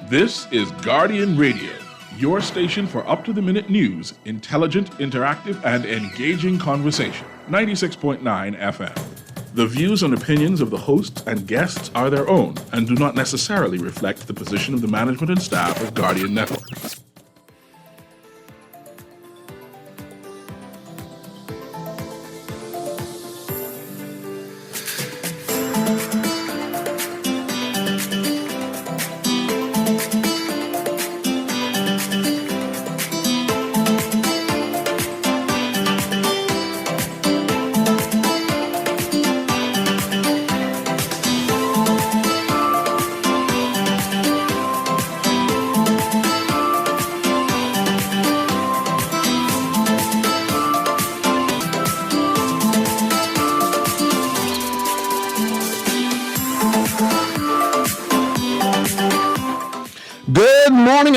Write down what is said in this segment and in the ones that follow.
This is Guardian Radio, your station for up-to-the-minute news, intelligent, interactive, and engaging conversation. 96.9 FM. The views and opinions of the hosts and guests are their own and do not necessarily reflect the position of the management and staff of Guardian Network.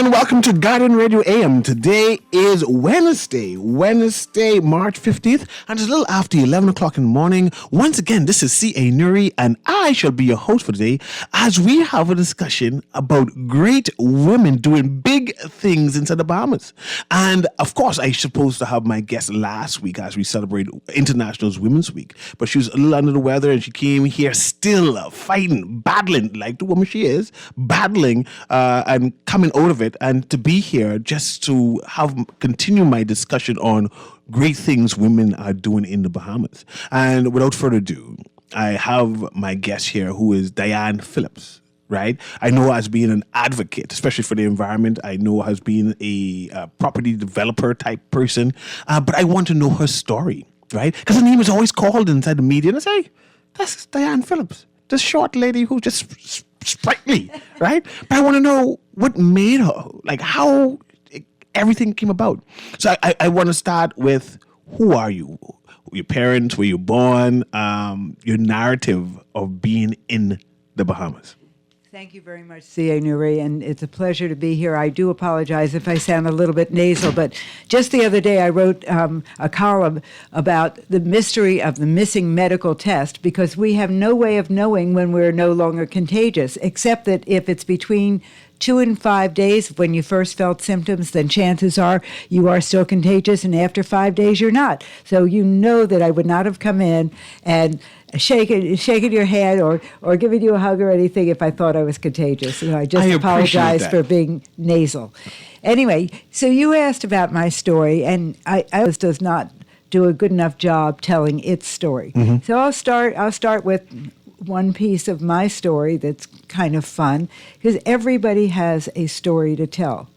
Welcome to Guardian Radio AM. Today is Wednesday, March 15th, and it's a little after 11 o'clock in the morning. Once again, this is C.A. Newry, and I shall be your host for today as we have a discussion about great women doing big things inside the Bahamas. And of course, I was supposed to have my guest last week as we celebrate International Women's Week, but she was a little under the weather and she came here still fighting, battling, like the woman she is, battling and coming out of it. And to be here just to continue my discussion on great things women are doing in the Bahamas. And without further ado, I have my guest here who is Diane Phillips, right? I know her as being an advocate, especially for the environment. I know her as being a property developer type person. But I want to know her story, right? Because her name is always called inside the media and I say, that's Diane Phillips, this short lady who just sprightly, right? But I want to know what made her, like how everything came about. So I want to start with, who are you? Your parents, where you born, your narrative of being in the Bahamas. Thank you very much, C.A. Newry, and it's a pleasure to be here. I do apologize if I sound a little bit nasal, but just the other day I wrote a column about the mystery of the missing medical test, because we have no way of knowing when we're no longer contagious, except that if it's between 2 and 5 days when you first felt symptoms, then chances are you are still contagious, and after 5 days you're not. So you know that I would not have come in and shaking your hand or giving you a hug or anything if I thought I was contagious. I just apologize for being nasal. Anyway, so you asked about my story, and I does not do a good enough job telling its story. Mm-hmm. So I'll start with one piece of my story that's kind of fun, because everybody has a story to tell.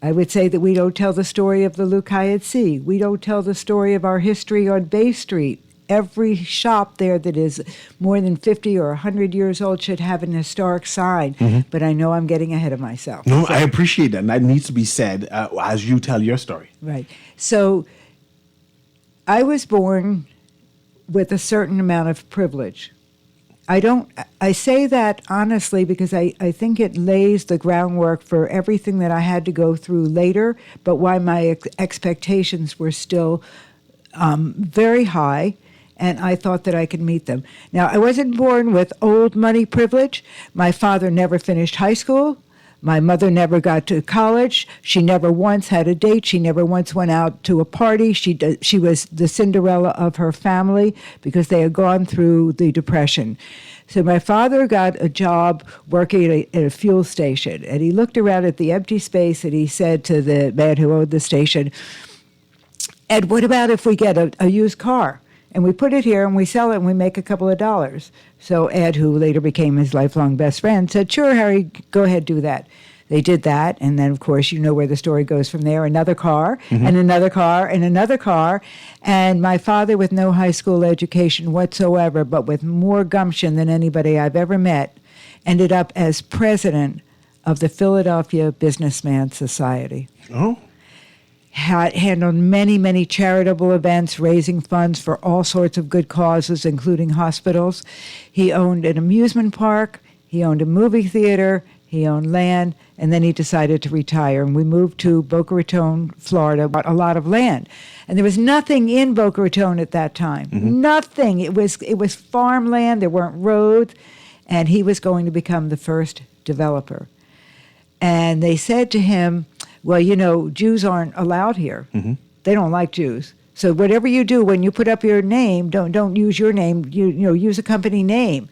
I would say that we don't tell the story of the Lucayette Sea. We don't tell the story of our history on Bay Street. Every shop there that is more than 50 or 100 years old should have an historic sign. Mm-hmm. But I know I'm getting ahead of myself. No, I appreciate that. And that needs to be said as you tell your story. Right. So I was born with a certain amount of privilege. I say that honestly because I think it lays the groundwork for everything that I had to go through later, but why my expectations were still very high, and I thought that I could meet them. Now, I wasn't born with old money privilege. My father never finished high school. My mother never got to college. She never once had a date. She never once went out to a party. She was the Cinderella of her family because they had gone through the Depression. So my father got a job working at a fuel station, and he looked around at the empty space and he said to the man who owned the station, "Ed, what about if we get a used car? And we put it here and we sell it and we make a couple of dollars." So Ed, who later became his lifelong best friend, said, "Sure, Harry, go ahead, do that." They did that, and then, of course, you know where the story goes from there. Another car, mm-hmm. and another car, and another car. And my father, with no high school education whatsoever, but with more gumption than anybody I've ever met, ended up as president of the Philadelphia Businessman Society. Oh. Handled many, many charitable events, raising funds for all sorts of good causes, including hospitals. He owned an amusement park. He owned a movie theater. He owned land, and then he decided to retire. And we moved to Boca Raton, Florida, bought a lot of land. And there was nothing in Boca Raton at that time. Mm-hmm. Nothing. It was farmland. There weren't roads. And he was going to become the first developer. And they said to him, well, Jews aren't allowed here. They don't like Jews. So whatever you do, when you put up your name, don't use your name. Use a company name.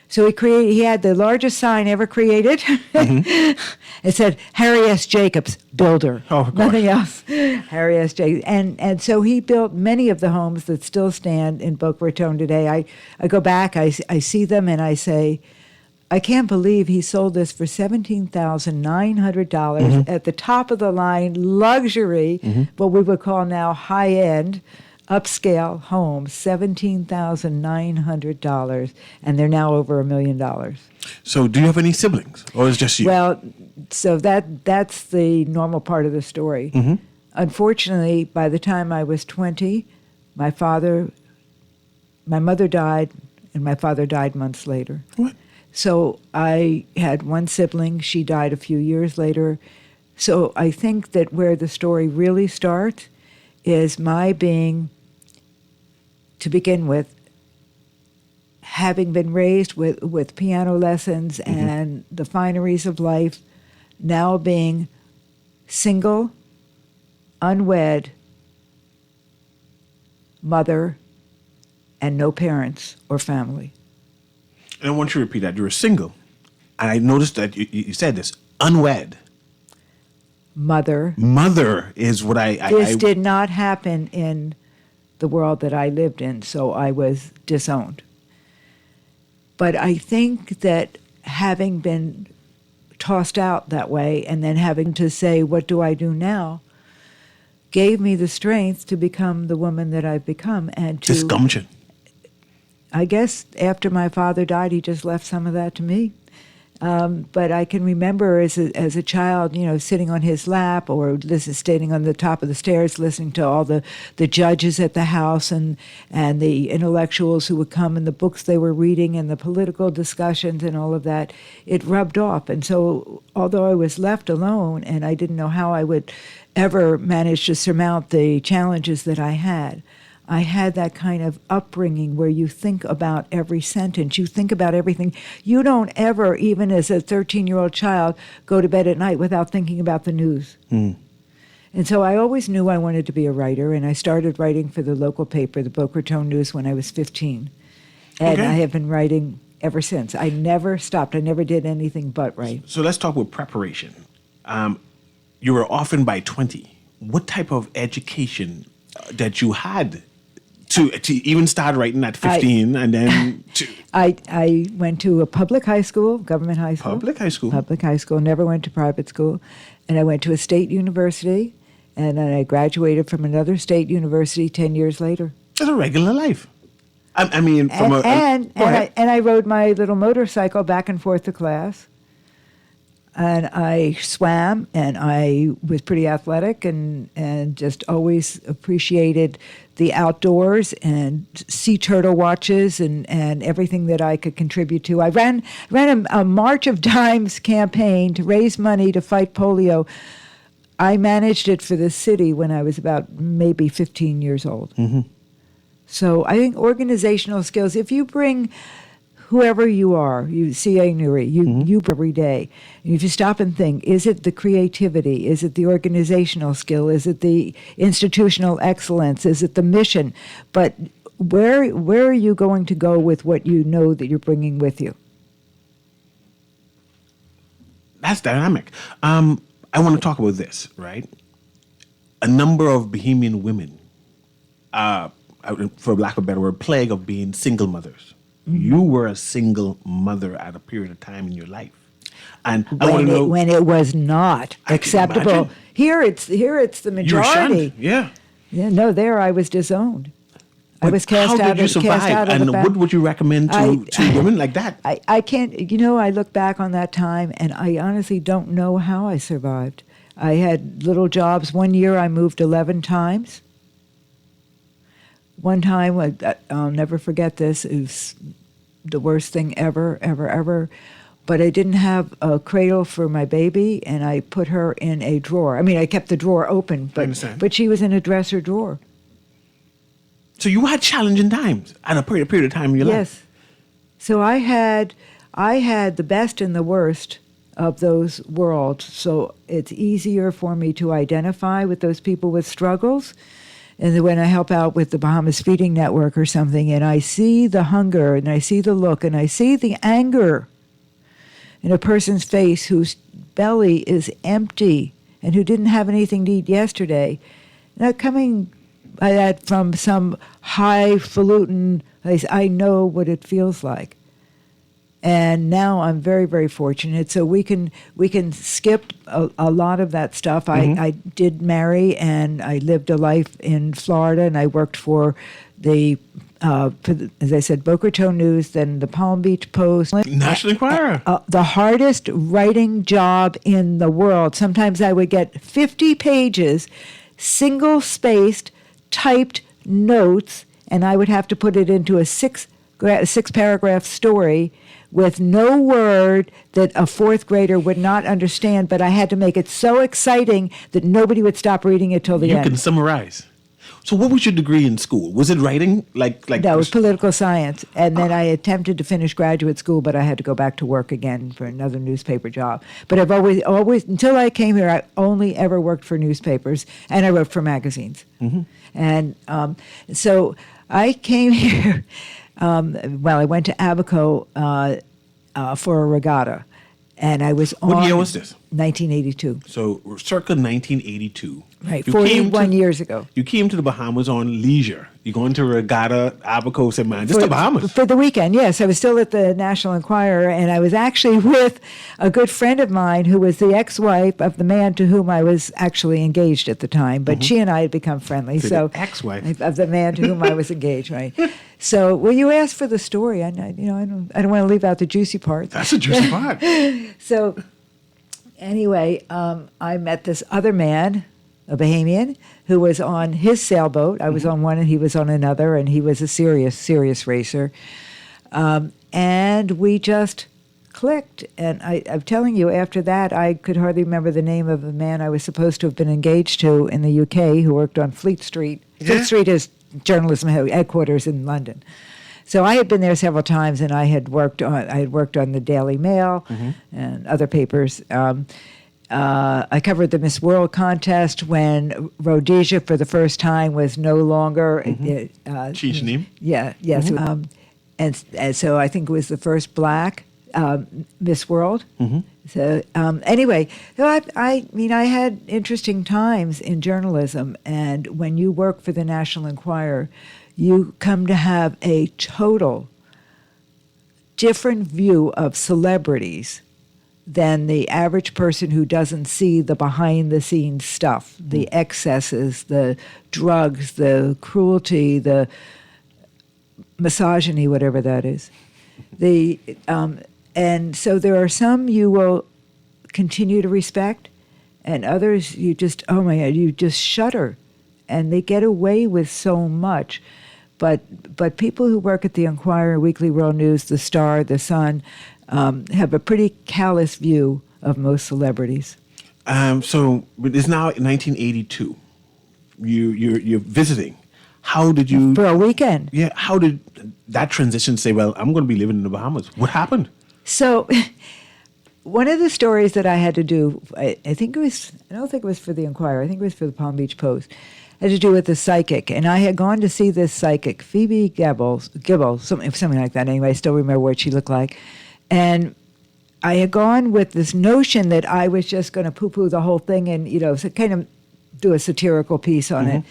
So he had the largest sign ever created. It said Harry S. Jacobs, builder. Oh, of course. Nothing else. Harry S. Jacobs. And so he built many of the homes that still stand in Boca Raton today. I go back, I see them, and I say, I can't believe he sold this for $17,900 at the top of the line, luxury, what we would call now high-end, upscale homes, $17,900, and they're now over $1 million. So do you have any siblings, or is it just you? Well, so that's the normal part of the story. Unfortunately, by the time I was 20, my mother died, and my father died months later. What? So I had one sibling. She died a few years later. So I think that where the story really starts is my being, to begin with, having been raised with piano lessons and the fineries of life, now being single, unwed, mother, and no parents or family. And I want you to repeat that. You were single. And I noticed that you said this, unwed. Mother. Mother is what This did not happen in the world that I lived in, so I was disowned. But I think that having been tossed out that way and then having to say, what do I do now, gave me the strength to become the woman that I've become. And to, this gumption. I guess after my father died, he just left some of that to me. But I can remember as a child, sitting on his lap or standing on the top of the stairs listening to all the judges at the house and the intellectuals who would come and the books they were reading and the political discussions and all of that. It rubbed off. And so although I was left alone and I didn't know how I would ever manage to surmount the challenges that I had that kind of upbringing where you think about every sentence, you think about everything. You don't ever, even as a 13-year-old child, go to bed at night without thinking about the news. And so I always knew I wanted to be a writer, and I started writing for the local paper, the Boca Raton News, when I was 15. And I have been writing ever since. I never stopped. I never did anything but write. So let's talk about preparation. You were orphaned by 20. What type of education that you had to even start writing at 15 and then to... I went to a public high school, government high school. Public high school? Public high school, never went to private school. And I went to a state university, and then I graduated from another state university 10 years later. It's a regular life. I mean, from I rode my little motorcycle back and forth to class. And I swam, and I was pretty athletic and just always appreciated the outdoors and sea turtle watches and everything that I could contribute to. I ran a March of Dimes campaign to raise money to fight polio. I managed it for the city when I was about maybe 15 years old. So I think organizational skills, if you bring... whoever you are, you C.A. Newry, you every day. And if you stop and think, is it the creativity? Is it the organizational skill? Is it the institutional excellence? Is it the mission? But where are you going to go with what you know that you're bringing with you? That's dynamic. I want to talk about this, right? A number of Bohemian women, for lack of a better word, plague of being single mothers. You were a single mother at a period of time in your life, and I want to know when it was not acceptable. Here it's the majority. You were shunned. Yeah. No, there I was disowned. But I was cast out. How did you survive? And what would you recommend to women like that? I can't. I look back on that time, and I honestly don't know how I survived. I had little jobs. One year I moved 11 times. One time, I'll never forget this, it was the worst thing ever, ever, ever. But I didn't have a cradle for my baby, and I put her in a drawer. I mean, I kept the drawer open, but she was in a dresser drawer. So you had challenging times at a period of time in your life? Yes. So I had the best and the worst of those worlds. So it's easier for me to identify with those people with struggles. And then when I help out with the Bahamas Feeding Network or something, and I see the hunger, and I see the look, and I see the anger in a person's face whose belly is empty and who didn't have anything to eat yesterday, not coming by that from some highfalutin place. I know what it feels like. And now I'm very, very fortunate. So we can skip a lot of that stuff. I did marry, and I lived a life in Florida, and I worked for as I said, Boca Raton News, then the Palm Beach Post. National Enquirer. The hardest writing job in the world. Sometimes I would get 50 pages, single-spaced, typed notes, and I would have to put it into a six-paragraph story with no word that a fourth grader would not understand, but I had to make it so exciting that nobody would stop reading it till the end. You can summarize. So what was your degree in school? Was it writing? No, it was political science. And then I attempted to finish graduate school, but I had to go back to work again for another newspaper job. But I've always, until I came here, I only ever worked for newspapers, and I wrote for magazines. And so I came here. I went to Abaco for a regatta, and I was on... What year was this? 1982. So circa 1982. Right, 41 years ago. You came to the Bahamas on leisure. You going to regatta, Abaco, said, man, just the Bahamas. For the weekend, yes. I was still at the National Enquirer, and I was actually with a good friend of mine who was the ex-wife of the man to whom I was actually engaged at the time. But she and I had become friendly. So the ex-wife of the man to whom I was engaged, right? So, well, you asked for the story. I don't want to leave out the juicy part. That's a juicy part. So, anyway, I met this other man, a Bahamian, who was on his sailboat. I was on one and he was on another, and he was a serious, serious racer. And we just clicked. And I'm telling you, after that, I could hardly remember the name of the man I was supposed to have been engaged to in the UK who worked on Fleet Street. Yeah. Fleet Street is journalism headquarters in London. So I had been there several times, and I had worked on the Daily Mail and other papers. I covered the Miss World contest when Rhodesia, for the first time, was no longer Chichenim. Yeah, yes, and so I think it was the first black Miss World. So anyway, so I mean, I had interesting times in journalism, and when you work for the National Enquirer, you come to have a total different view of celebrities than the average person who doesn't see the behind-the-scenes stuff, the excesses, the drugs, the cruelty, the misogyny, whatever that is. And so there are some you will continue to respect, and others you just, oh my God, you just shudder. And they get away with so much. But people who work at the Enquirer, Weekly World News, The Star, The Sun, have a pretty callous view of most celebrities. So it's now 1982. You're visiting. How did you... For a weekend. Yeah, how did that transition say, well, I'm going to be living in the Bahamas? What happened? So one of the stories that I had to do, I don't think it was for the Enquirer, I think it was for the Palm Beach Post, had to do with the psychic. And I had gone to see this psychic, Phoebe Gibble, something like that. Anyway, I still remember what she looked like. And I had gone with this notion that I was just going to poo-poo the whole thing and, so kind of do a satirical piece on it.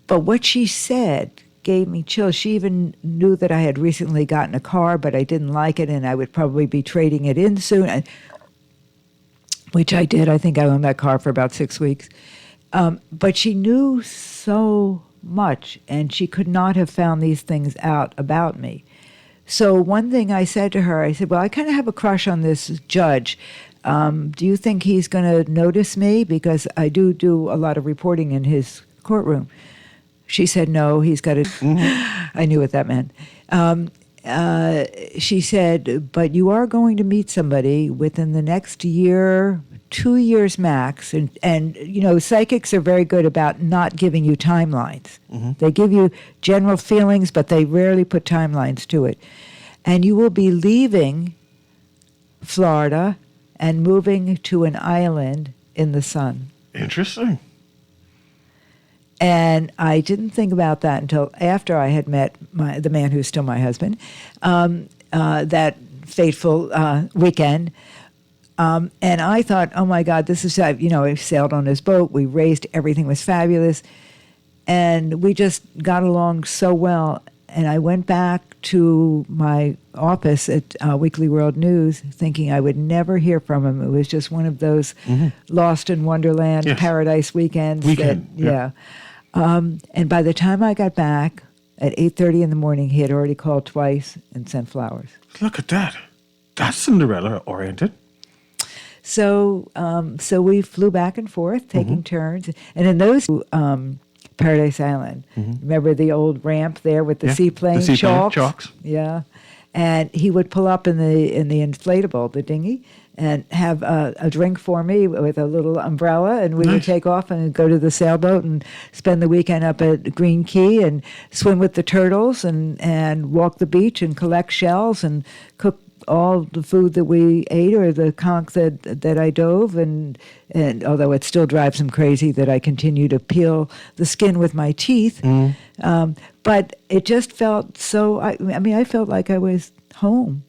But what she said gave me chills. She even knew that I had recently gotten a car, but I didn't like it, and I would probably be trading it in soon, which I did. I think I owned that car for about 6 weeks. But she knew so much, and she could not have found these things out about me. So one thing I said to her, I said, well, I kind of have a crush on this judge. Do you think he's going to notice me? Because I do a lot of reporting in his courtroom. She said, no, he's got to... I knew what that meant. She said, but you are going to meet somebody within the next year, 2 years max. And psychics are very good about not giving you timelines. They give you general feelings, but they rarely put timelines to it. And you will be leaving Florida and moving to an island in the sun. Interesting. And I didn't think about that until after I had met the man who's still my husband, that fateful weekend. And I thought, oh my God, this is, I sailed on his boat. We raced. Everything was fabulous. And we just got along so well. And I went back to my office at Weekly World News thinking I would never hear from him. It was just one of those lost in Wonderland paradise weekends. Yeah. And by the time I got back at 8:30 in the morning, he had already called twice and sent flowers. Look at that. That's Cinderella-oriented. So we flew back and forth, taking turns. And in those Paradise Island, remember the old ramp there with the seaplane chalks? Yeah. And he would pull up in the inflatable, the dinghy, and have a drink for me with a little umbrella, and we would take off and go to the sailboat and spend the weekend up at Green Key and swim with the turtles and walk the beach and collect shells and cook all the food that we ate or the conch that I dove, and although it still drives him crazy that I continue to peel the skin with my teeth, but it just felt so, I felt like I was home.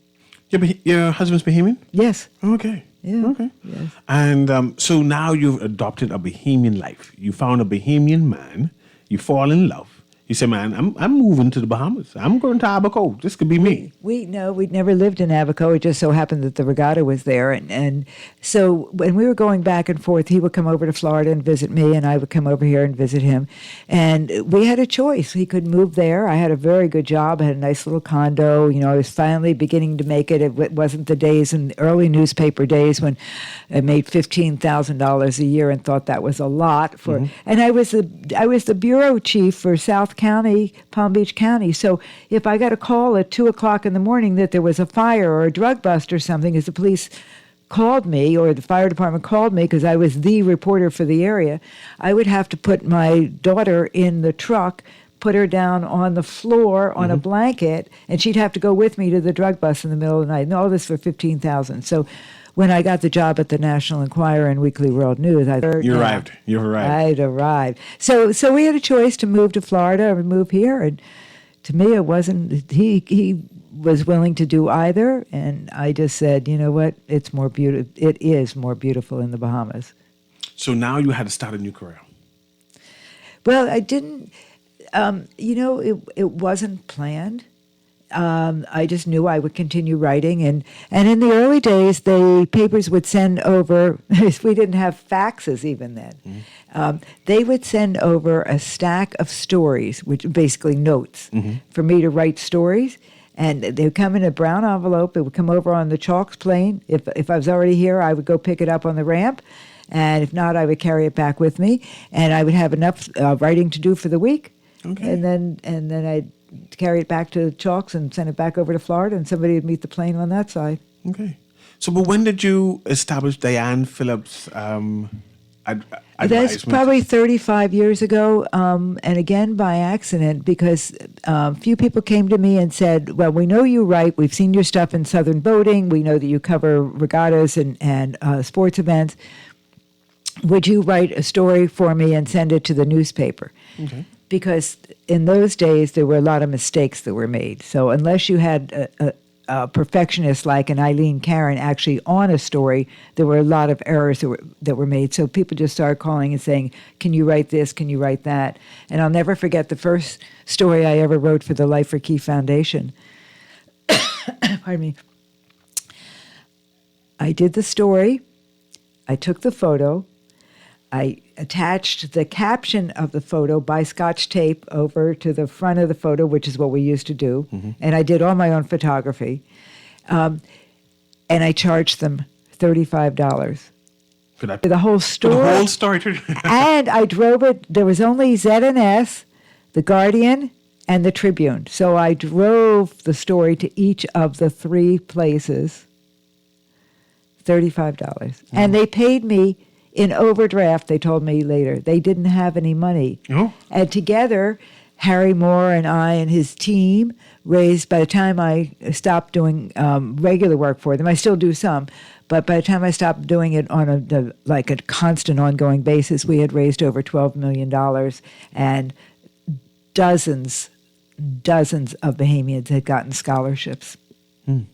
Your husband's Bahamian? Yes. Okay. Yeah. Okay. Yes. And so now you've adopted a Bahamian life. You found a Bahamian man. You fall in love. You say, man, I'm moving to the Bahamas. I'm going to Abaco. This could be me. We'd never lived in Abaco. It just so happened that the regatta was there. And so when we were going back and forth, he would come over to Florida and visit me, and I would come over here and visit him. And we had a choice. He could move there. I had a very good job. I had a nice little condo. I was finally beginning to make it. It wasn't the days in the early newspaper days when I made $15,000 a year and thought that was a lot for. And I was the bureau chief for South County, Palm Beach County. So if I got a call at 2:00 in the morning that there was a fire or a drug bust or something, as the police called me or the fire department called me because I was the reporter for the area, I would have to put my daughter in the truck, put her down on the floor on a blanket, and she'd have to go with me to the drug bust in the middle of the night. And all this for $15,000. So when I got the job at the National Enquirer and Weekly World News, You arrived. I'd arrived. So we had a choice to move to Florida or move here, and to me it wasn't. He was willing to do either, and I just said, you know what? It's more beautiful. It is more beautiful in the Bahamas. So now you had to start a new career. Well, I didn't. It wasn't planned. I just knew I would continue writing. And in the early days, the papers would send over, we didn't have faxes even then, they would send over a stack of stories, which are basically notes, for me to write stories. And they would come in a brown envelope. It would come over on the chalks plane. If I was already here, I would go pick it up on the ramp. And if not, I would carry it back with me. And I would have enough writing to do for the week. Okay. And then I'd carry it back to Chalks and send it back over to Florida, and somebody would meet the plane on that side. Okay. So, but when did you establish Diane Phillips' That's probably 35 years ago, and again by accident, because a few people came to me and said, well, we know you write, we've seen your stuff in Southern Boating, we know that you cover regattas and sports events. Would you write a story for me and send it to the newspaper? Okay. Because in those days, there were a lot of mistakes that were made. So unless you had a perfectionist like an Eileen Karen actually on a story, there were a lot of errors that were made. So people just started calling and saying, can you write this? Can you write that? And I'll never forget the first story I ever wrote for the Life for Key Foundation. Pardon me. I did the story. I took the photo. I attached the caption of the photo by Scotch tape over to the front of the photo, which is what we used to do. And I did all my own photography. And I charged them $35 for the whole story. For the whole story. And I drove it. There was only Z&S, The Guardian, and The Tribune. So I drove the story to each of the three places, $35. And they paid me in overdraft, they told me later. They didn't have any money. Oh. And together Harry Moore and I and his team raised, by the time I stopped doing regular work for them, I still do some, but by the time I stopped doing it on a constant ongoing basis, we had raised over $12 million, and dozens of Bahamians had gotten scholarships. And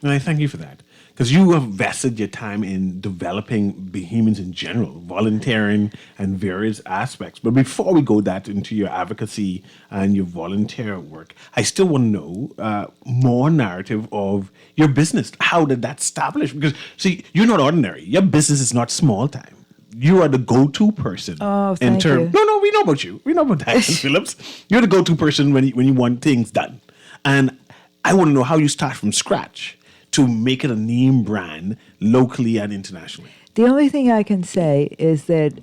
I thank you for that, because you have vested your time in developing Bahamians in general, volunteering and various aspects. But before we go that into your advocacy and your volunteer work, I still want to know more narrative of your business. How did that establish? Because, see, you're not ordinary. Your business is not small time. You are the go-to person. Oh, thank you. No, we know about you. We know about that, Phillips. You're the go-to person when you want things done. And I want to know how you start from scratch to make it a name brand locally and internationally. The only thing I can say is that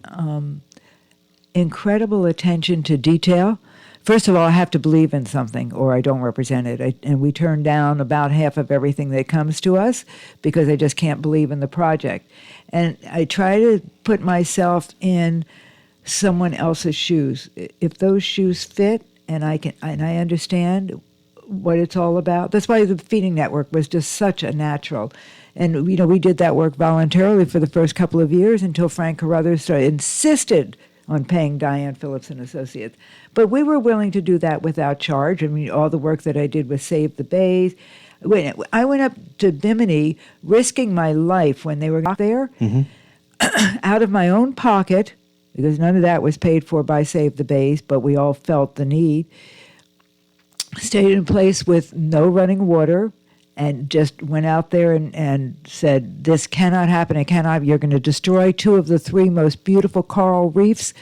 incredible attention to detail. First of all, I have to believe in something or I don't represent it. And we turn down about half of everything that comes to us because I just can't believe in the project. And I try to put myself in someone else's shoes. If those shoes fit and I understand what it's all about. That's why the Feeding Network was just such a natural. And, we did that work voluntarily for the first couple of years until Frank Carruthers insisted on paying Diane Phillips and Associates. But we were willing to do that without charge. I mean, all the work that I did with Save the Bays. I went up to Bimini risking my life when they were there out of my own pocket, because none of that was paid for by Save the Bays, but we all felt the need. Stayed in a place with no running water and just went out there and said, this cannot happen. It cannot. You're going to destroy two of the three most beautiful coral reefs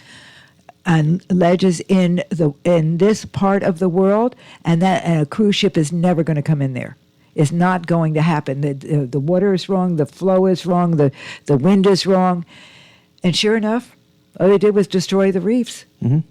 and ledges in this part of the world, and a cruise ship is never going to come in there. It's not going to happen. The water is wrong. The flow is wrong. The wind is wrong. And sure enough, all they did was destroy the reefs. Mm-hmm.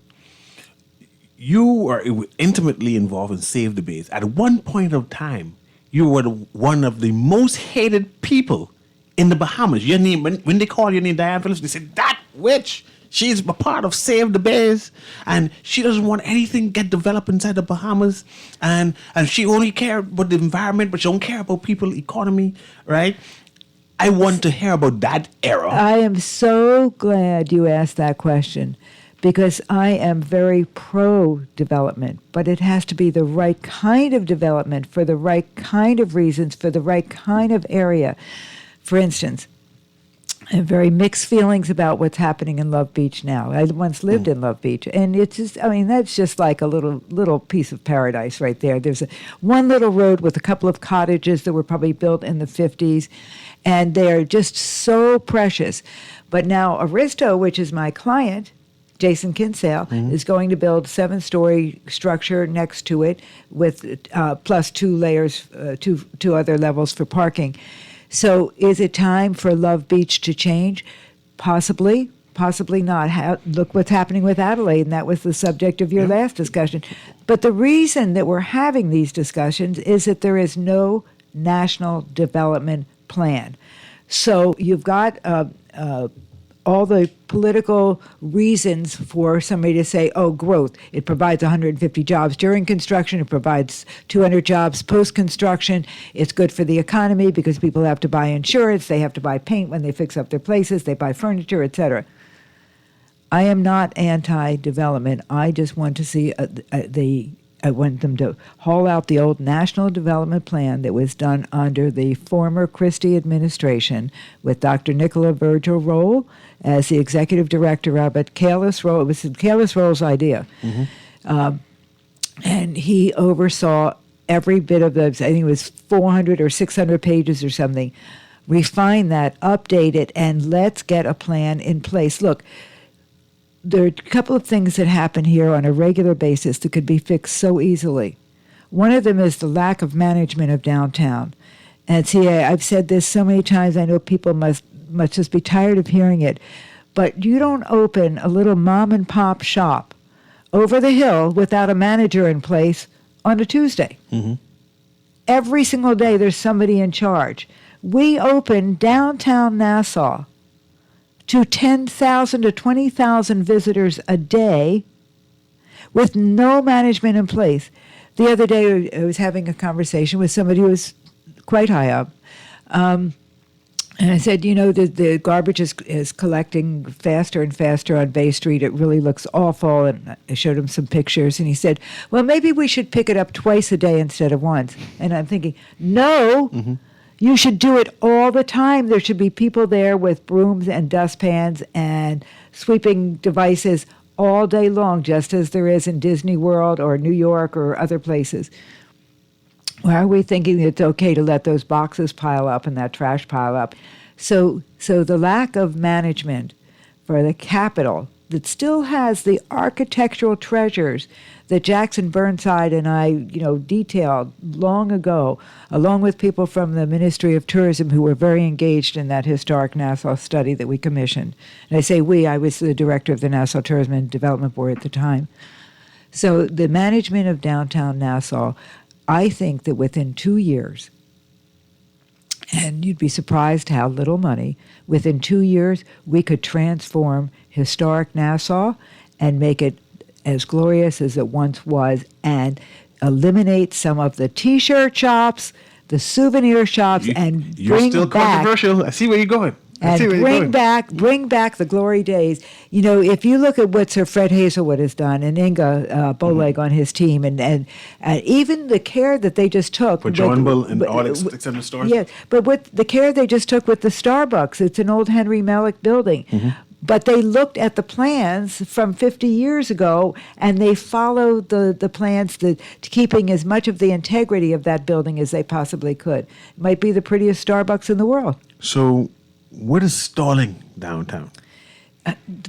You are intimately involved in Save the Bays. At one point of time, you were one of the most hated people in the Bahamas. Your name, when they call your name Diane Phillips, they say, that witch, she's a part of Save the Bays, and she doesn't want anything get developed inside the Bahamas, and she only cares about the environment, but she don't care about people, economy, right? I want to hear about that era. I am so glad you asked that question, because I am very pro-development, but it has to be the right kind of development for the right kind of reasons, for the right kind of area. For instance, I have very mixed feelings about what's happening in Love Beach now. I once lived in Love Beach, and it's just, that's just like a little piece of paradise right there. There's one little road with a couple of cottages that were probably built in the 50s, and they're just so precious. But now Aristo, which is my client, Jason Kinsale, is going to build a 7-story structure next to it with plus 2 layers, two other levels for parking. So is it time for Love Beach to change? Possibly, possibly not. Look what's happening with Adelaide, and that was the subject of your last discussion. But the reason that we're having these discussions is that there is no national development plan. So you've got all the political reasons for somebody to say, oh, growth. It provides 150 jobs during construction. It provides 200 jobs post-construction. It's good for the economy because people have to buy insurance. They have to buy paint when they fix up their places. They buy furniture, etc. I am not anti-development. I just want to see I want them to haul out the old National Development Plan that was done under the former Christie administration with Dr. Nicola Virgil Roll as the executive director of it. Kalis Roll, it was Kalis Roll's idea. And he oversaw every bit of those. I think it was 400 or 600 pages or something. Refine that, update it, and let's get a plan in place. Look, there are a couple of things that happen here on a regular basis that could be fixed so easily. One of them is the lack of management of downtown. And see, I've said this so many times, I know people must just be tired of hearing it, but you don't open a little mom and pop shop over the hill without a manager in place on a Tuesday. Every single day there's somebody in charge. We open downtown Nassau to 10,000 to 20,000 visitors a day with no management in place. The other day, I was having a conversation with somebody who was quite high up. And I said, the garbage is collecting faster and faster on Bay Street. It really looks awful. And I showed him some pictures. And he said, well, maybe we should pick it up twice a day instead of once. And I'm thinking, no, you should do it all the time. There should be people there with brooms and dustpans and sweeping devices all day long, just as there is in Disney World or New York or other places. Why are we thinking it's okay to let those boxes pile up and that trash pile up? So the lack of management for the capital that still has the architectural treasures that Jackson Burnside and I, detailed long ago, along with people from the Ministry of Tourism who were very engaged in that historic Nassau study that we commissioned. And I say we, I was the director of the Nassau Tourism and Development Board at the time. So the management of downtown Nassau, I think that within 2 years, and you'd be surprised how little money, within 2 years, we could transform historic Nassau and make it as glorious as it once was and eliminate some of the T-shirt shops, the souvenir shops, and you're bring still back... controversial. I see where you're going. And bring back the glory days. If you look at what Sir Fred Hazelwood has done and Inga Boleg on his team, and even the care that they just took for John Bull and all its in the stores. Yes, but with the care they just took with the Starbucks, it's an old Henry Melick building. But they looked at the plans from 50 years ago, and they followed the plans to keeping as much of the integrity of that building as they possibly could. It might be the prettiest Starbucks in the world. So, what is stalling downtown?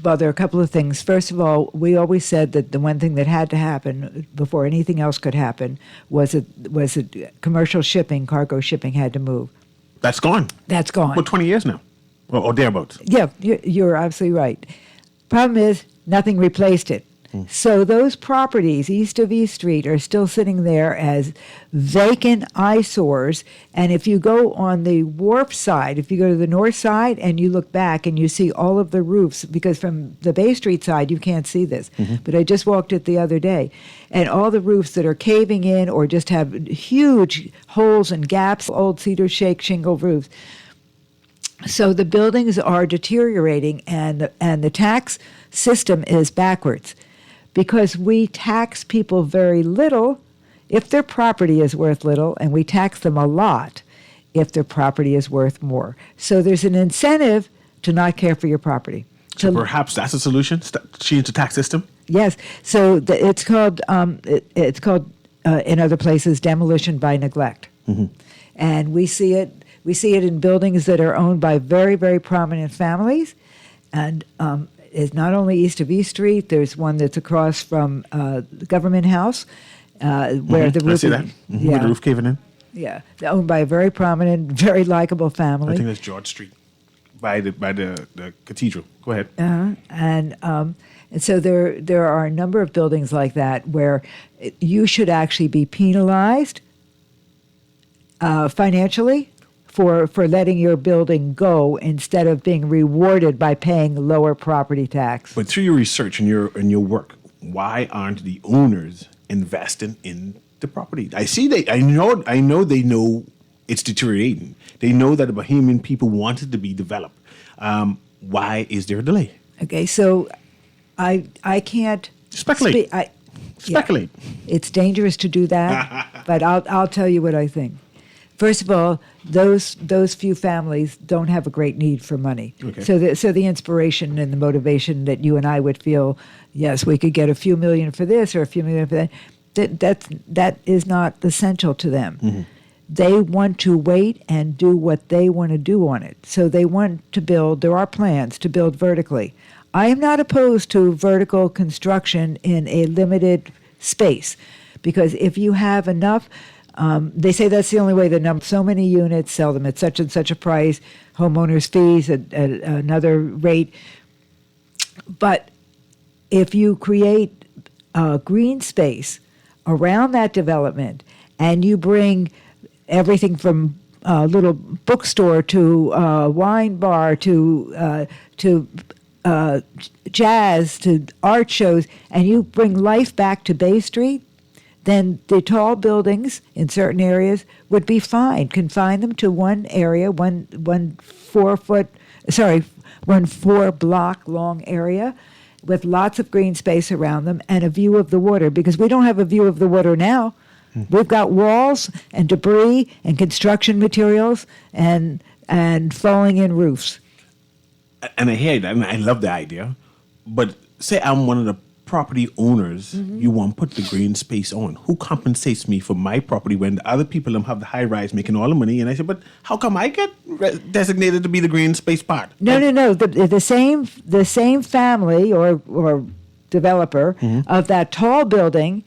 Well, there are a couple of things. First of all, we always said that the one thing that had to happen before anything else could happen was that commercial shipping, cargo shipping, had to move. That's gone. That's gone. Well, 20 years now, or thereabouts. Yeah, you're absolutely right. Problem is, nothing replaced it. So those properties east of East Street are still sitting there as vacant eyesores. And if you go on the wharf side, if you go to the north side and you look back and you see all of the roofs, because from the Bay Street side you can't see this, but I just walked it the other day, and all the roofs that are caving in or just have huge holes and gaps, old cedar shake shingle roofs. So the buildings are deteriorating, and the tax system is backwards. Because we tax people very little if their property is worth little, and we tax them a lot if their property is worth more. So there's an incentive to not care for your property. So perhaps that's a solution, change the tax system? Yes. So it's called in other places demolition by neglect. And we see it in buildings that are owned by very, very prominent families, and is not only east of East Street. There's one that's across from the Government House, where the roof. I see that. With the roof caving in. Yeah, they're owned by a very prominent, very likable family. I think that's George Street, by the cathedral. Go ahead. And so there are a number of buildings like that where you should actually be penalized financially for letting your building go instead of being rewarded by paying lower property tax. But through your research and your work, why aren't the owners investing in the property? I know they know it's deteriorating. They know that the Bahamian people want it to be developed. Why is there a delay? Okay, so I can't speculate. Speculate. Yeah, it's dangerous to do that, but I'll tell you what I think. First of all, those few families don't have a great need for money. Okay. So the inspiration and the motivation that you and I would feel, yes, we could get a few million for this or a few million for that, that is not essential to them. They want to wait and do what they want to do on it. So they want to build, there are plans to build vertically. I am not opposed to vertical construction in a limited space, because if you have enough, they say that's the only way to so many units, sell them at such and such a price, homeowners' fees at another rate. But if you create green space around that development and you bring everything from a little bookstore to wine bar to jazz to art shows, and you bring life back to Bay Street, then the tall buildings in certain areas would be fine. Confine them to one area, one 4-block long area with lots of green space around them and a view of the water, because we don't have a view of the water now. We've got walls and debris and construction materials and falling in roofs. And I hear that, and I love the idea. But say I'm one of the property owners, you want to put the green space on. Who compensates me for my property when the other people have the high rise making all the money? And I said, but how come I get designated to be the green space part? No. The same family or developer of that tall building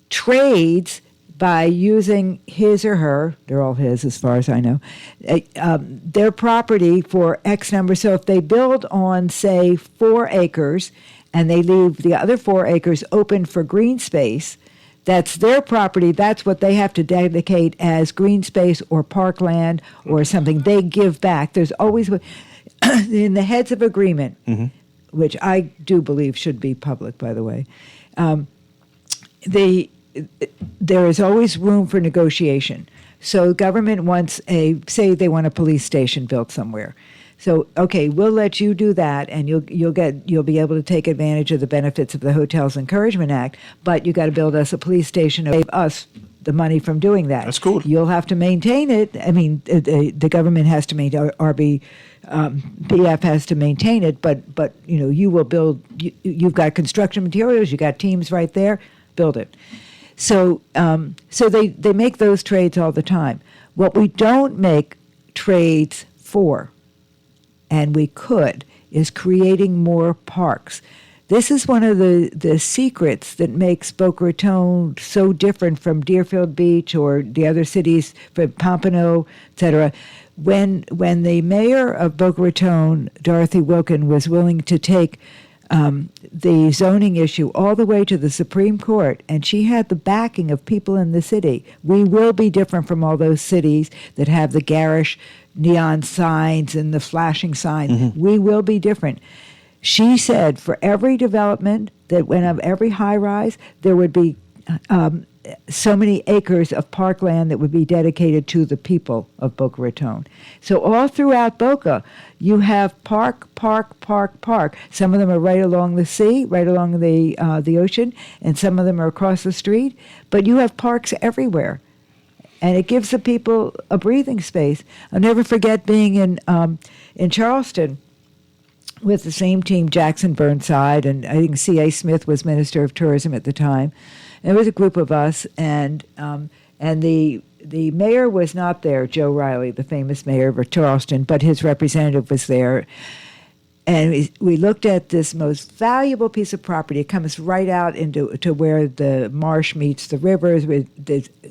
trades by using his or her, they're all his as far as I know, their property for X number. So if they build on, say, 4 acres and they leave the other 4 acres open for green space, that's their property. That's what they have to dedicate as green space or parkland or something. They give back. There's always, in the heads of agreement, which I do believe should be public, by the way, there is always room for negotiation. So government wants say they want a police station built somewhere. So, okay, we'll let you do that, and you'll be able to take advantage of the benefits of the Hotels Encouragement Act, but you got to build us a police station and save us the money from doing that. That's cool. You'll have to maintain it. I mean, the government has to maintain, PF has to maintain it, but you will build. You've got construction materials. You got teams right there. Build it. So they make those trades all the time. What we don't make trades for, and we could, is creating more parks. This is one of the secrets that makes Boca Raton so different from Deerfield Beach or the other cities, from Pompano, et cetera. When the mayor of Boca Raton, Dorothy Wilkin, was willing to take the zoning issue all the way to the Supreme Court, and she had the backing of people in the city. We will be different from all those cities that have the garish neon signs and the flashing signs. We will be different. She said for every development that went up, every high rise, there would be so many acres of parkland that would be dedicated to the people of Boca Raton. So all throughout Boca, you have park. Some of them are right along the sea, right along the ocean, and some of them are across the street. But you have parks everywhere, and it gives the people a breathing space. I'll never forget being in Charleston with the same team, Jackson Burnside, and I think C.A. Smith was Minister of Tourism at the time. It was a group of us, and the mayor was not there, Joe Riley, the famous mayor of Charleston, but his representative was there. And we looked at this most valuable piece of property. It comes right out to where the marsh meets the rivers,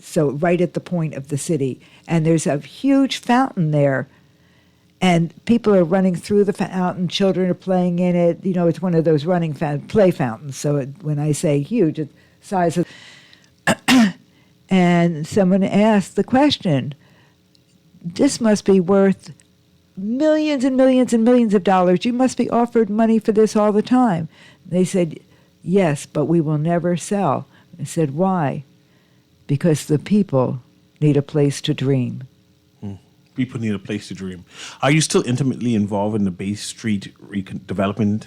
so right at the point of the city. And there's a huge fountain there. And people are running through the fountain. Children are playing in it. It's one of those running play fountains. So when I say huge, it's size of... And someone asked the question, this must be worth millions and millions and millions of dollars. You must be offered money for this all the time. They said, yes, but we will never sell. I said, why? Because the people need a place to dream. People need a place to dream. Are you still intimately involved in the Bay Street development?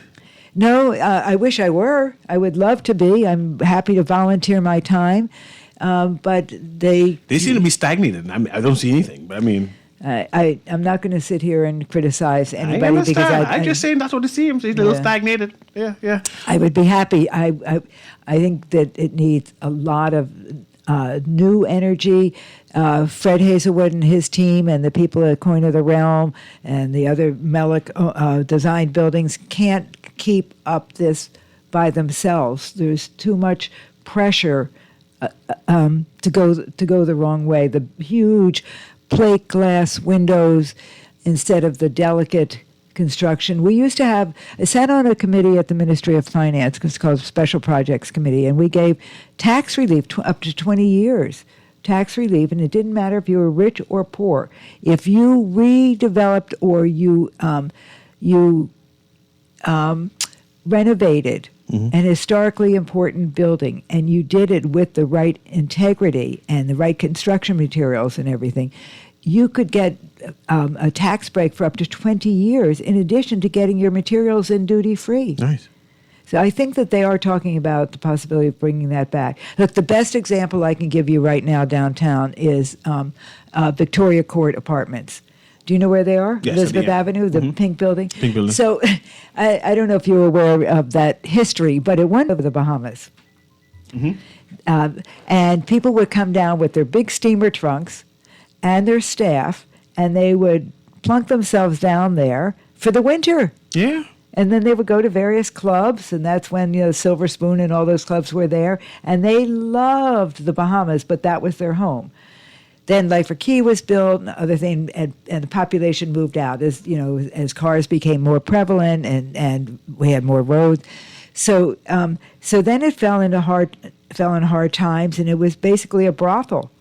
No, I wish I were. I would love to be. I'm happy to volunteer my time. But they seem to be stagnated. I don't see anything, but I mean... I'm not going to sit here and criticize anybody. I understand. I'm just saying that's what it seems. It's a little stagnated. Yeah. I would be happy. I think that it needs a lot of new energy. Fred Hazelwood and his team and the people at Coin of the Realm and the other Melick designed buildings can't keep up this by themselves. There's too much pressure to go the wrong way. The huge plate glass windows instead of the delicate construction. We used to have, I sat on a committee at the Ministry of Finance, it's called Special Projects Committee, and we gave tax relief up to 20 years. Tax relief, and it didn't matter if you were rich or poor. If you redeveloped or you renovated an historically important building, and you did it with the right integrity and the right construction materials and everything, you could get a tax break for up to 20 years in addition to getting your materials in duty-free. Nice. So I think that they are talking about the possibility of bringing that back. Look, the best example I can give you right now downtown is Victoria Court Apartments. Do you know where they are? Yes, Elizabeth yeah. Avenue, the pink building? Pink building. So I don't know if you're aware of that history, but it went over the Bahamas. And people would come down with their big steamer trunks and their staff, and they would plunk themselves down there for the winter. Yeah. And then they would go to various clubs, and that's when, Silver Spoon and all those clubs were there. And they loved the Bahamas, but that was their home. Then Lifer Key was built, and other thing, and the population moved out as cars became more prevalent and we had more roads. So then it fell in hard times, and it was basically a brothel.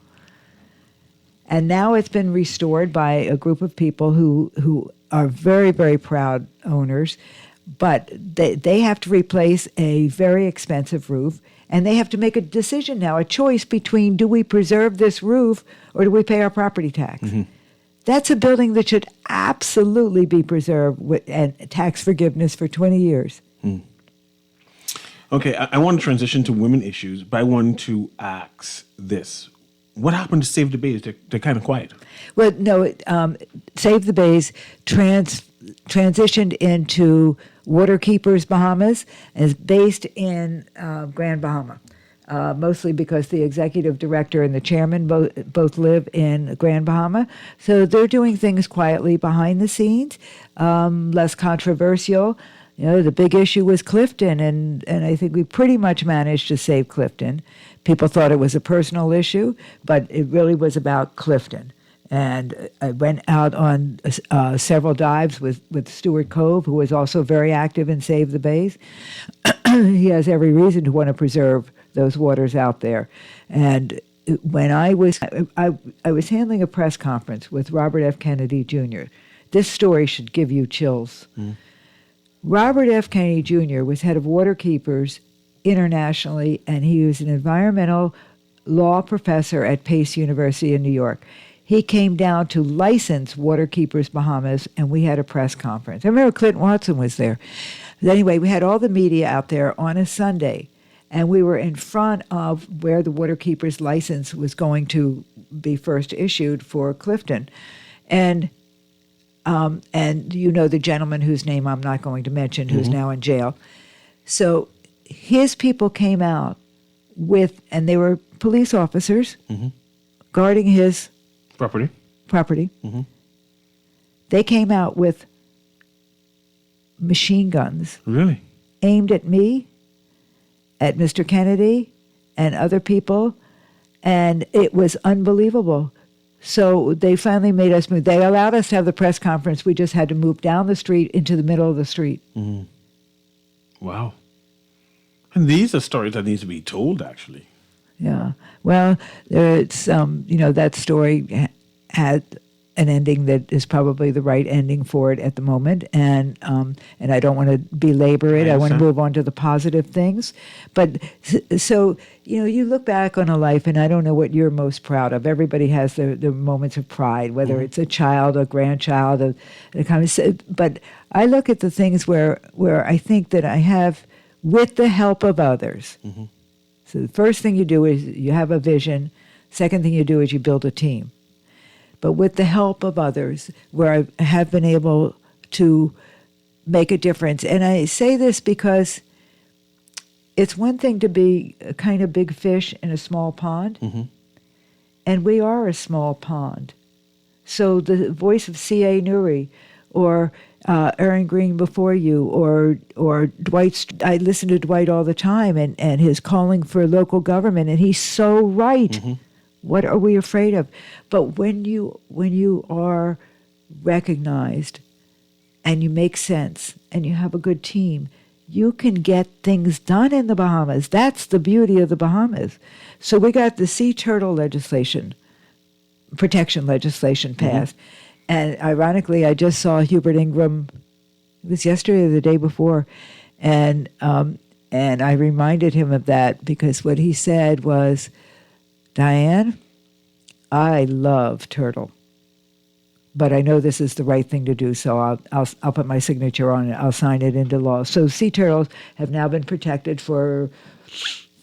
And now it's been restored by a group of people who are very, very proud owners, but they have to replace a very expensive roof, and they have to make a decision now, a choice between, do we preserve this roof or do we pay our property tax? That's a building that should absolutely be preserved and tax forgiveness for 20 years. Okay, I want to transition to women issues, but I want to ask this. What happened to Save the Bays? They're kind of quiet. Well, no, Save the Bays transitioned into Waterkeepers Bahamas, and is based in Grand Bahama, mostly because the executive director and the chairman both live in Grand Bahama. So they're doing things quietly behind the scenes, less controversial. The big issue was Clifton, and I think we pretty much managed to save Clifton. People thought it was a personal issue, but it really was about Clifton. And I went out on several dives with Stuart Cove, who was also very active in Save the Bays. He has every reason to want to preserve those waters out there. And when I was handling a press conference with Robert F. Kennedy Jr., this story should give you chills. Robert F. Kennedy Jr. was head of Waterkeepers internationally, and he was an environmental law professor at Pace University in New York. He came down to license Waterkeepers Bahamas, and we had a press conference. I remember Clinton Watson was there. But anyway, we had all the media out there on a Sunday, and we were in front of where the Waterkeepers license was going to be first issued for Clifton. And the gentleman whose name I'm not going to mention, who's now in jail. So his people came out and they were police officers guarding his property. They came out with machine guns. Really? Aimed at me, at Mr. Kennedy, and other people, and it was unbelievable. So they finally made us move. They allowed us to have the press conference. We just had to move down the street into the middle of the street. Wow. And these are stories that need to be told, actually. Yeah. Well, it's that story had an ending that is probably the right ending for it at the moment, and I don't want to belabor it. I want to move on to the positive things. But so you look back on a life, and I don't know what you're most proud of. Everybody has their moments of pride, whether it's a child, a grandchild, but I look at the things where I think that I have, with the help of others. So the first thing you do is you have a vision. Second thing you do is you build a team. But with the help of others, where I have been able to make a difference. And I say this because it's one thing to be a kind of big fish in a small pond, and we are a small pond. So the voice of C.A. Newry, or Aaron Green before you, or Dwight. I listen to Dwight all the time, and his calling for local government, and he's so right. What are we afraid of? But when you are recognized, and you make sense, and you have a good team, you can get things done in the Bahamas. That's the beauty of the Bahamas. So we got the sea turtle protection legislation passed. And ironically, I just saw Hubert Ingram It was yesterday or the day before, and I reminded him of that because what he said was, Diane, I love turtle, but I know this is the right thing to do, so I'll put my signature on it. I'll sign it into law. So sea turtles have now been protected for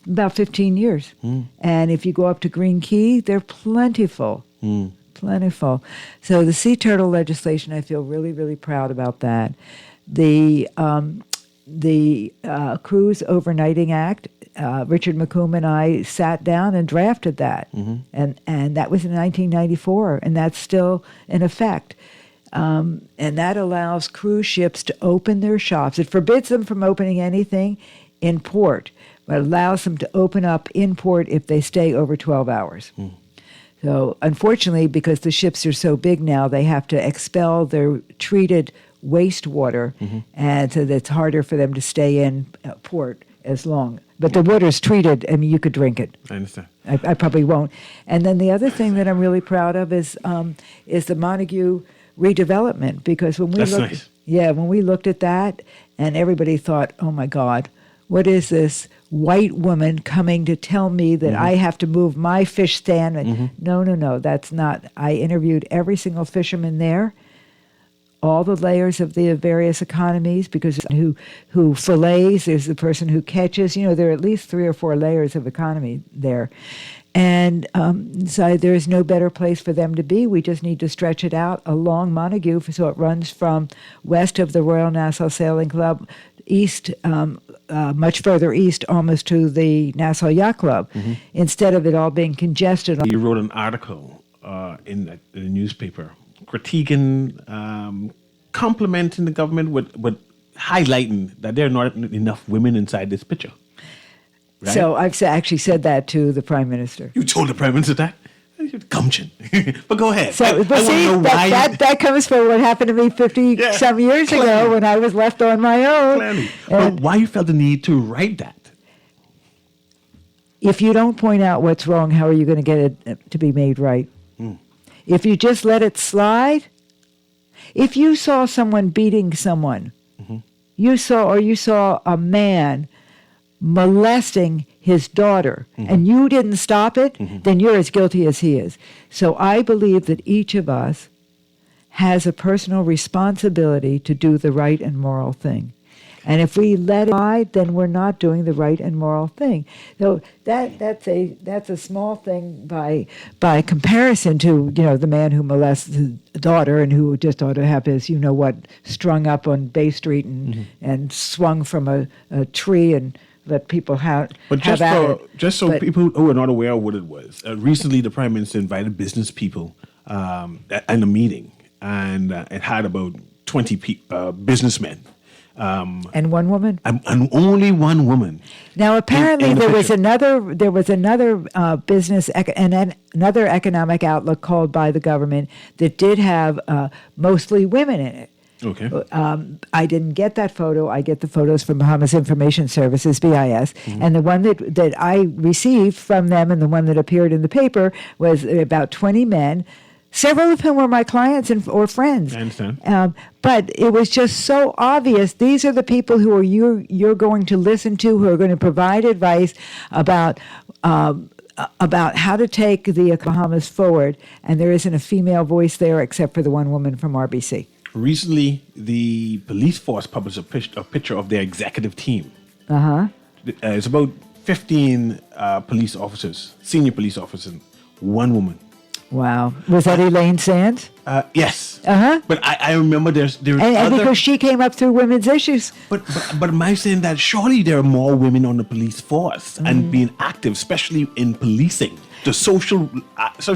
about 15 years. And if you go up to Green Key, they're plentiful. Plentiful. So the sea turtle legislation, I feel really, really proud about that. The Cruise Overnighting Act, Richard McComb and I sat down and drafted that. And that was in 1994, and that's still in effect. And that allows cruise ships to open their shops. It forbids them from opening anything in port, but allows them to open up in port if they stay over 12 hours. So unfortunately, because the ships are so big now, they have to expel their treated wastewater, and so it's harder for them to stay in port as long. But the water's treated. I mean, you could drink it. I understand. I probably won't. And then the other thing that I'm really proud of is the Montague redevelopment, because when we when we looked at that, and everybody thought, oh my God, what is this white woman coming to tell me that I have to move my fish stand? And no, that's not. I interviewed every single fisherman there, all the layers of the various economies, because who fillets, there's the person who catches. There are at least 3 or 4 layers of economy there. And so there's no better place for them to be. We just need to stretch it out along Montague so it runs from west of the Royal Nassau Sailing Club, east, much further east, almost to the Nassau Yacht Club, instead of it all being congested. You wrote an article in the newspaper critiquing, complimenting the government, with highlighting that there are not enough women inside this picture. Right? So I've actually said that to the Prime Minister. You told the Prime Minister that? Gumption. But go ahead. So, I but see, know why that comes from what happened to me 50-some years ago when I was left on my own. But why you felt the need to write that? If you don't point out what's wrong, how are you going to get it to be made right? If you just let it slide, if you saw someone beating someone, you saw a man molesting his daughter, and you didn't stop it, then you're as guilty as he is. So I believe that each of us has a personal responsibility to do the right and moral thing. And if we let it slide, then we're not doing the right and moral thing. So that's a small thing by comparison to the man who molests his daughter and who just ought to have his strung up on Bay Street and swung from a tree and let people have. But just so people who are not aware of what it was, recently the Prime Minister invited business people at a meeting, and it had about 20 businessmen. And one woman, and only one woman. Now, apparently, there was another business and another economic outlook called by the government that did have mostly women in it. Okay. I didn't get that photo. I get the photos from Bahamas Information Services, BIS, and the one that I received from them, and the one that appeared in the paper was about 20 men. Several of whom were my clients or friends. I understand. But it was just so obvious. These are the people who you're going to listen to, who are going to provide advice about how to take the Bahamas forward. And there isn't a female voice there except for the one woman from RBC. Recently, the police force published a picture of their executive team. It's about 15 police officers, senior police officers, one woman. Wow. Was that Elaine Sands? Yes. Uh-huh. But I remember there's and other... because she came up through women's issues. But am I saying that surely there are more women on the police force and being active, especially in policing, the social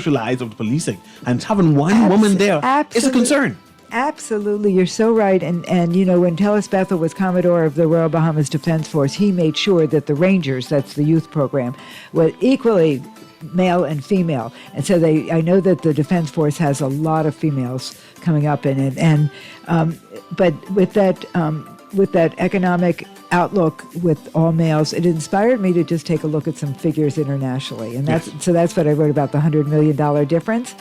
lives of the policing, and having one woman there is a concern. Absolutely, you're so right. And when Tellis Bethel was Commodore of the Royal Bahamas Defense Force, he made sure that the Rangers, that's the youth program, were equally male and female. And so I know that the Defense Force has a lot of females coming up in it. And but with that economic outlook with all males, it inspired me to just take a look at some figures internationally. And that's what I wrote about, the $100 million difference.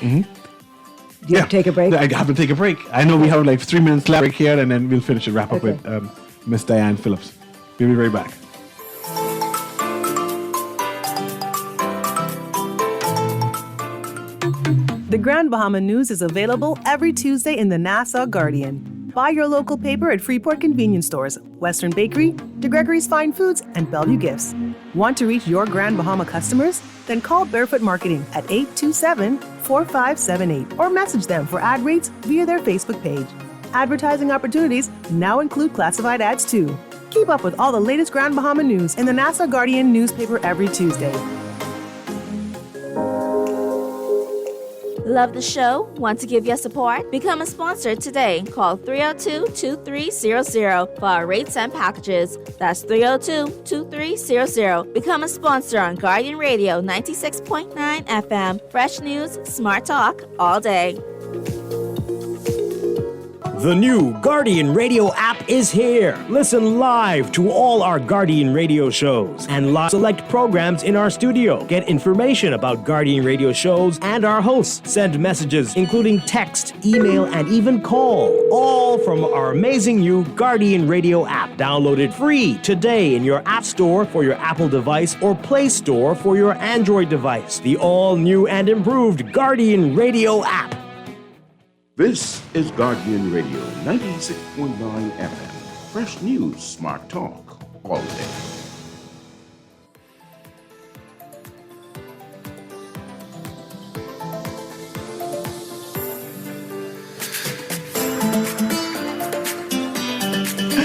Do you have to take a break? I have to take a break. I know we have like 3 minutes left break here, and then we'll finish and wrap up Okay. with Miss Diane Phillips. We'll be right back. The Grand Bahama News is available every Tuesday in the Nassau Guardian. Buy your local paper at Freeport convenience stores, Western Bakery, DeGregory's Fine Foods, and Bellevue Gifts. Want to reach your Grand Bahama customers? Then call Barefoot Marketing at 827-4578 or message them for ad rates via their Facebook page. Advertising opportunities now include classified ads too. Keep up with all the latest Grand Bahama news in the Nassau Guardian newspaper every Tuesday. Love the show? Want to give your support? Become a sponsor today. Call 302-2300 for our rates and packages. That's 302-2300. Become a sponsor on Guardian Radio 96.9 FM. Fresh news, smart talk, all day. The new Guardian Radio app is here. Listen live to all our Guardian Radio shows and live select programs in our studio. Get information about Guardian Radio shows and our hosts. Send messages, including text, email, and even call. All from our amazing new Guardian Radio app. Download it free today in your App Store for your Apple device or Play Store for your Android device. The all-new and improved Guardian Radio app. This is Guardian Radio 96.9 FM. Fresh news, smart talk, all day.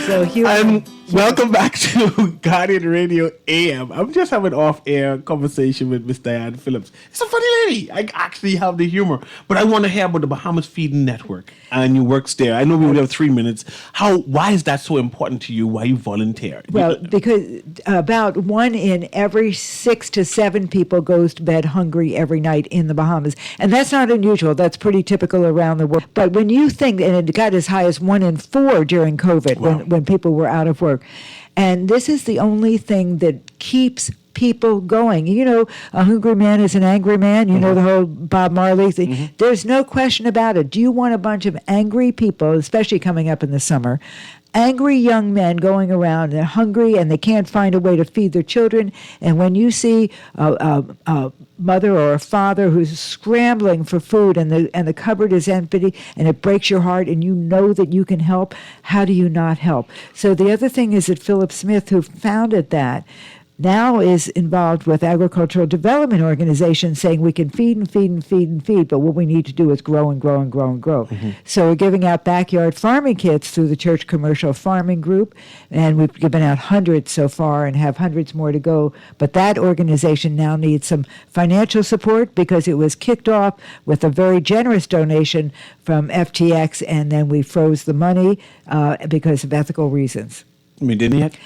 So Hugh, Welcome back to Guardian Radio AM. I'm just having off-air conversation with Miss Diane Phillips. It's a funny lady. I actually have the humor. But I want to hear about the Bahamas Feeding Network and your works there. I know we only have 3 minutes. Why is that so important to you? Why you volunteer? well, because about 1 in every 6 to 7 people goes to bed hungry every night in the Bahamas. And that's not unusual. That's pretty typical around the world. But when you think, and it got as high as 1 in 4 during COVID, when people were out of work. And this is the only thing that keeps people going. You know, a hungry man is an angry man. You know the whole Bob Marley thing. There's no question about it. Do you want a bunch of angry people, especially coming up in the summer, angry young men going around, they're hungry and they can't find a way to feed their children? And when you see a mother or a father who's scrambling for food and the cupboard is empty and it breaks your heart and you know that you can help, how do you not help? So the other thing is that Philip Smith, who founded that, now is involved with agricultural development organizations saying we can feed and feed and feed and feed, but what we need to do is grow and grow and grow and grow. So we're giving out backyard farming kits through the Church Commercial Farming Group, and we've given out hundreds so far and have hundreds more to go. But that organization now needs some financial support because it was kicked off with a very generous donation from FTX, and then we froze the money because of ethical reasons. I mean, didn't he?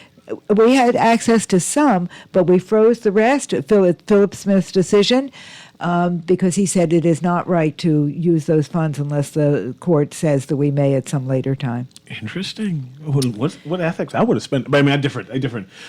We had access to some, but we froze the rest. Philip Smith's decision, because he said it is not right to use those funds unless the court says that we may at some later time. Interesting. What ethics? I would have spent. But I mean, I different.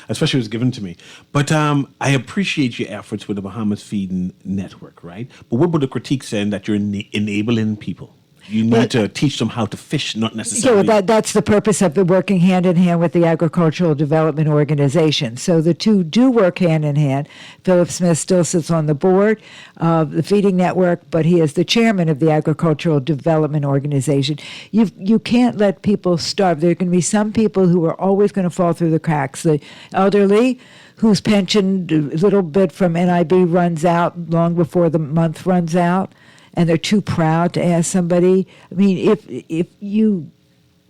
Especially it was given to me. But I appreciate your efforts with the Bahamas Feeding Network, right? But what would the critique saying that you're enabling people? You need to teach them how to fish, not necessarily. Yeah, that's the purpose of the working hand in hand with the Agricultural Development Organization. So the two do work hand in hand. Philip Smith still sits on the board of the Feeding Network, but he is the chairman of the Agricultural Development Organization. You can't let people starve. There are going to be some people who are always going to fall through the cracks. The elderly, whose pension, a little bit from NIB, runs out long before the month runs out, and they're too proud to ask somebody. I mean, if you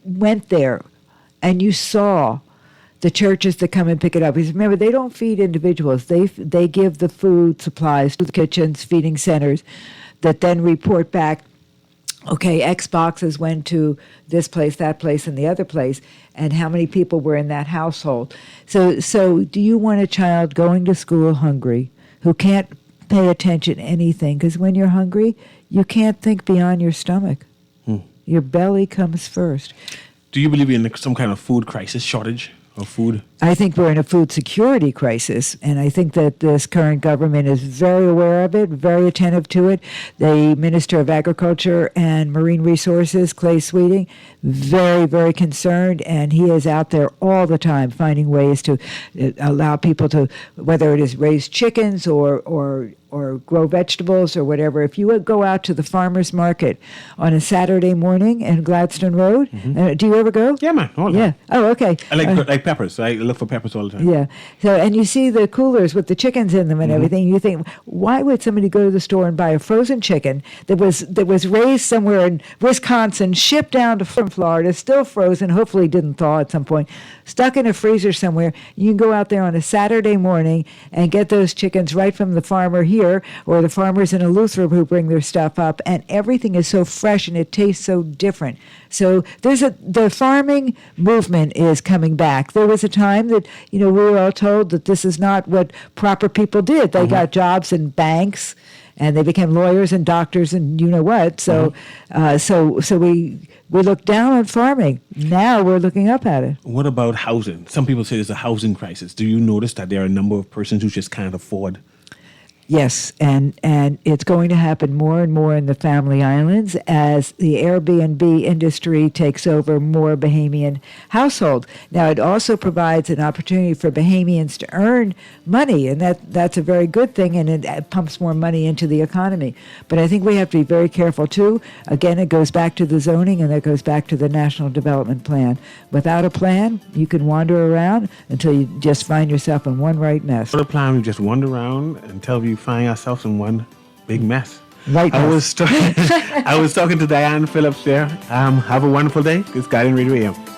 went there and you saw the churches that come and pick it up, because remember, they don't feed individuals. They give the food supplies to the kitchens, feeding centers, that then report back, okay, X boxes went to this place, that place, and the other place, and how many people were in that household. So do you want a child going to school hungry who can't pay attention to anything? Because when you're hungry, you can't think beyond your stomach. Your belly comes first. Do you believe in some kind of food crisis, shortage of food? I think we're in a food security crisis, and I think that this current government is very aware of it, very attentive to it. The Minister of Agriculture and Marine Resources, Clay Sweeting, very, very concerned, and he is out there all the time finding ways to allow people to, whether it is raise chickens or grow vegetables or whatever. If you would go out to the farmer's market on a Saturday morning in Gladstone Road, do you ever go? Yeah, man. All the Yeah. time. Oh, okay. I like peppers. I look for peppers all the time. Yeah. So, and you see the coolers with the chickens in them and everything. You think, why would somebody go to the store and buy a frozen chicken that was raised somewhere in Wisconsin, shipped down to Florida, still frozen, hopefully didn't thaw at some point, stuck in a freezer somewhere? You can go out there on a Saturday morning and get those chickens right from the farmer here, or the farmers in Eleuthera who bring their stuff up, and everything is so fresh and it tastes so different. So the farming movement is coming back. There was a time that, we were all told that this is not what proper people did. They got jobs in banks and they became lawyers and doctors and you know what. So so we looked down on farming. Now we're looking up at it. What about housing? Some people say there's a housing crisis. Do you notice that there are a number of persons who just can't afford? Yes, and it's going to happen more and more in the Family Islands as the Airbnb industry takes over more Bahamian household. Now, it also provides an opportunity for Bahamians to earn money, and that's a very good thing, and it pumps more money into the economy. But I think we have to be very careful, too. Again, it goes back to the zoning, and that goes back to the National Development Plan. Without a plan, you can wander around until you just find yourself in one right mess. Without a plan, we just wander around until we find ourselves in one big mess. Right. I was talking to Diane Phillips there. Have a wonderful day. It's Guardian Radio AM.